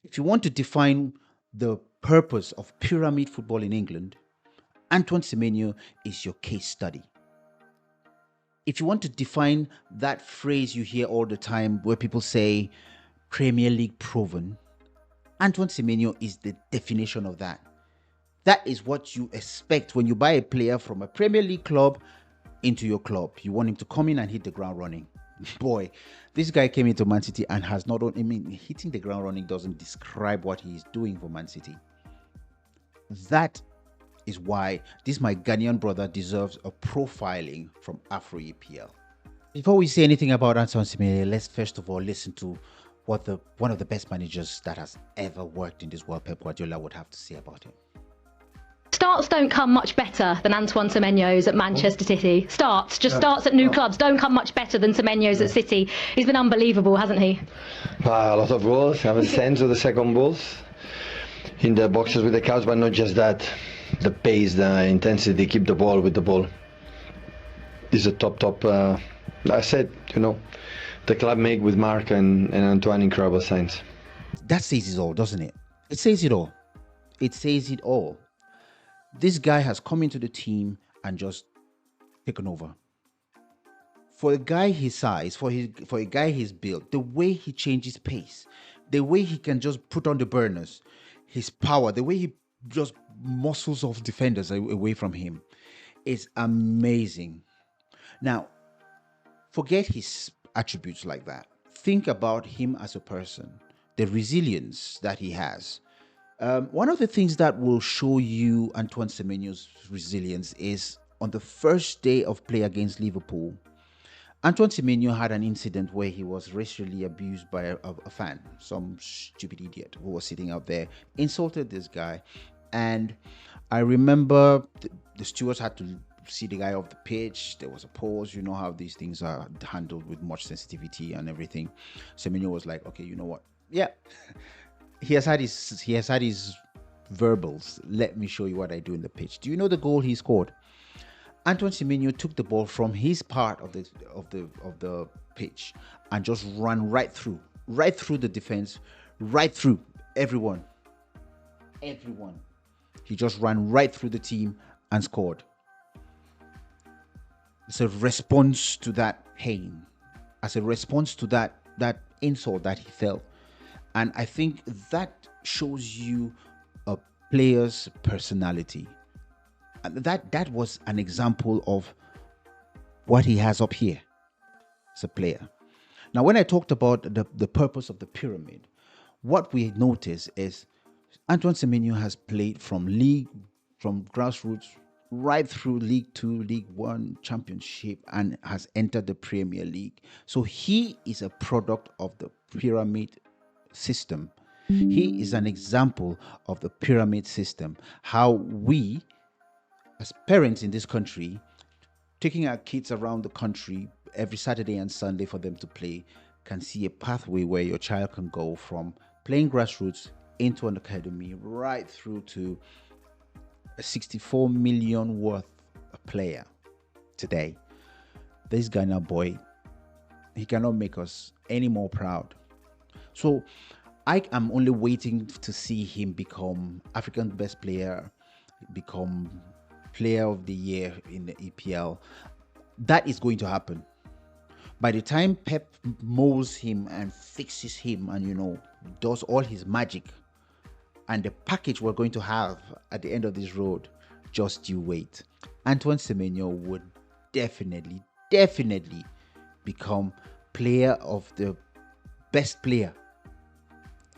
If you want to define the purpose of pyramid football in England, Antoine Semenyo is your case study. If you want to define that phrase you hear all the time where people say Premier League proven, Antoine Semenyo is the definition of that. That is what you expect when you buy a player from a Premier League club into your club. You want him to come in and hit the ground running. Boy, this guy came into Man City and has not only, hitting the ground running doesn't describe what he is doing for Man City. That is why this my Ghanaian brother deserves a profiling from Afro EPL. Before we say anything about Antoine Semenyo, let's first of all listen to what one of the best managers that has ever worked in this world, Pep Guardiola, would have to say about him. Starts don't come much better than Antoine Semenyo's at Manchester City. Starts at new clubs don't come much better than Semenyo's at City. He's been unbelievable, hasn't he? A lot of goals. I have a sense of the second balls in the boxes with the cows, but not just that. The pace, the intensity, keep the ball with the ball. Is a top. I said, the club make with Mark and Antoine incredible signs. That says it all, doesn't it? It says it all. It says it all. This guy has come into the team and just taken over. For a guy his size, for a guy his build, the way he changes pace, the way he can just put on the burners, his power, the way he just muscles off defenders away from him is amazing. Now, forget his attributes like that. Think about him as a person, the resilience that he has. One of the things that will show you Antoine Semenyo's resilience is on the first day of play against Liverpool. Antoine Semenyo had an incident where he was racially abused by a fan, some stupid idiot who was sitting out there, insulted this guy. And I remember the stewards had to see the guy off the pitch. There was a pause. You know how these things are handled with much sensitivity and everything. Semenyo was like, okay, you know what? Yeah. He has had his verbals. Let me show you what I do in the pitch. Do you know the goal he scored? Antoine Semenyo took the ball from his part of the pitch and just ran right through the defense, right through everyone. He just ran right through the team and scored. It's a response to that pain, as a response to that insult that he felt. And I think that shows you a player's personality. And that was an example of what he has up here as a player. Now, when I talked about the purpose of the pyramid, what we notice is Antoine Semenyo has played from grassroots right through League Two, League One, Championship, and has entered the Premier League. So he is a product of the pyramid system. He is an example of the pyramid system. How we, as parents in this country, taking our kids around the country every Saturday and Sunday for them to play, can see a pathway where your child can go from playing grassroots into an academy right through to a 64 million worth player today. This Ghana boy, he cannot make us any more proud. So I am only waiting to see him become African best player, become player of the year in the EPL. That is going to happen. By the time Pep molds him and fixes him and, does all his magic, and the package we're going to have at the end of this road, just you wait. Antoine Semenyo would definitely become player of the best player,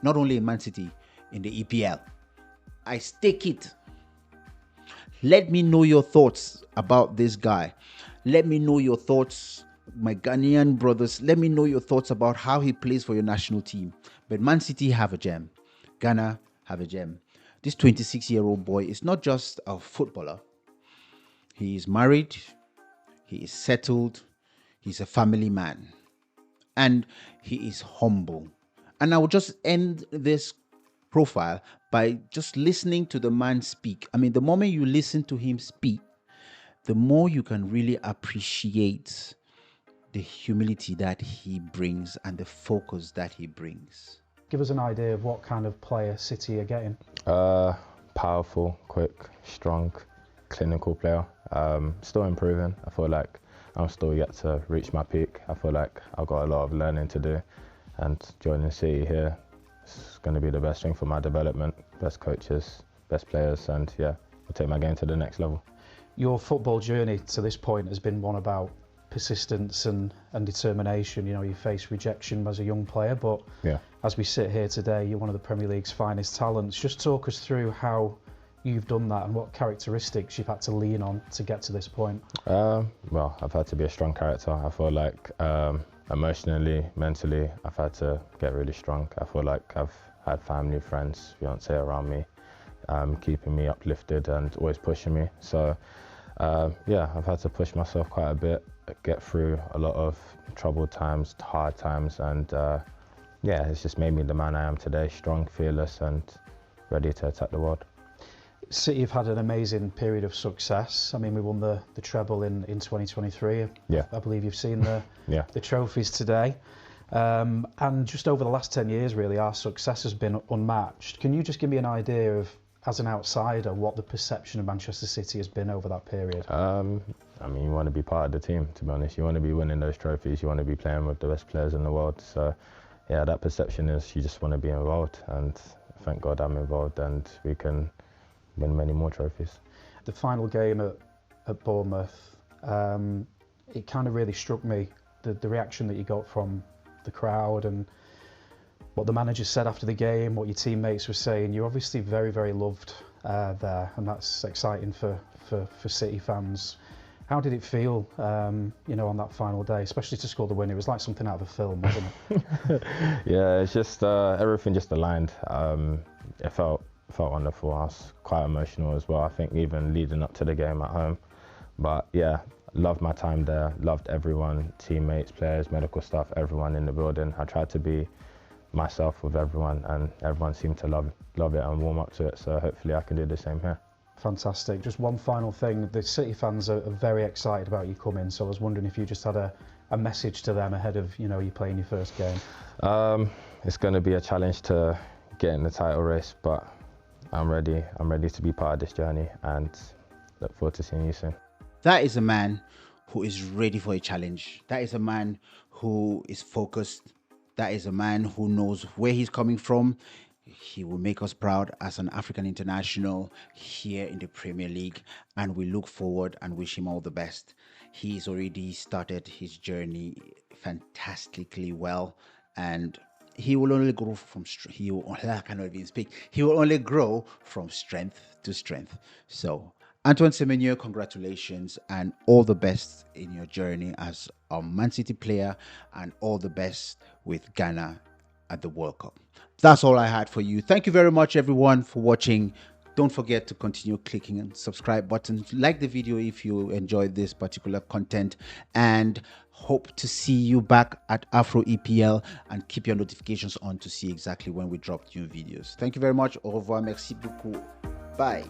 not only in Man City, in the EPL. I stake it. Let me know your thoughts about this guy. Let me know your thoughts, my Ghanaian brothers. Let me know your thoughts about how he plays for your national team. But Man City have a gem. Ghana have a gem. This 26-year-old boy is not just a footballer. He is married. He is settled. He's a family man. And he is humble. And I will just end this profile by just listening to the man speak. The moment you listen to him speak, the more you can really appreciate the humility that he brings and the focus that he brings. Give us an idea of what kind of player City are getting. Powerful, quick, strong, clinical player. Still improving. I feel like I'm still yet to reach my peak. I feel like I've got a lot of learning to do, and joining City here is going to be the best thing for my development. Best coaches, best players, and yeah, we'll take my game to the next level. Your football journey to this point has been one about persistence and determination. You know, you faced rejection as a young player, but Yeah. as we sit here today, you're one of the Premier League's finest talents. Just talk us through how you've done that and what characteristics you've had to lean on to get to this point. Well, I've had to be a strong character. I feel like emotionally, mentally, I've had to get really strong. I feel like I've had family, friends, fiance around me, keeping me uplifted and always pushing me. So yeah, I've had to push myself quite a bit, get through a lot of troubled times, hard times, and yeah, it's just made me the man I am today, strong, fearless, and ready to attack the world. City have had an amazing period of success. I mean, we won the treble in 2023. Yeah. I believe you've seen the Yeah. the trophies today. And just over the last 10 years, really, our success has been unmatched. Can you just give me an idea of, as an outsider, what the perception of Manchester City has been over that period? I mean, you want to be part of the team, to be honest. You want to be winning those trophies. You want to be playing with the best players in the world. So, yeah, that perception is you just want to be involved. And thank God I'm involved, and we can win many more trophies. The final game at Bournemouth, it kind of really struck me, the reaction that you got from the crowd and what the manager said after the game, what your teammates were saying. You're obviously very, very loved there, and that's exciting for City fans. How did it feel, you know, on that final day, especially to score the win? It was like something out of a film, wasn't it? Yeah, it's just everything just aligned. It felt wonderful. I was quite emotional as well, I think, even leading up to the game at home. But yeah, loved my time there, loved everyone, teammates, players, medical staff, everyone in the building. I tried to be myself with everyone, and everyone seemed to love it and warm up to it. So hopefully I can do the same here. Fantastic. Just one final thing, the City fans are very excited about you coming, so I was wondering if you just had a message to them ahead of, you know, you playing your first game. It's going to be a challenge to get in the title race, but I'm ready to be part of this journey, and look forward to seeing you soon. That is a man who is ready for a challenge. That is a man who is focused. That is a man who knows where he's coming from. He will make us proud as an African international here in the Premier League, and we look forward and wish him all the best. He's already started his journey fantastically well, and he will only grow from I cannot even speak. He will only grow from strength to strength. So, Antoine Semenyo, congratulations and all the best in your journey as a Man City player, and all the best with Ghana at the World Cup. That's all I had for you. Thank you very much, everyone, for watching. Don't forget to continue clicking and subscribe button. Like the video if you enjoyed this particular content, and hope to see you back at Afro EPL, and keep your notifications on to see exactly when we drop new videos. Thank you very much. Au revoir. Merci beaucoup. Bye.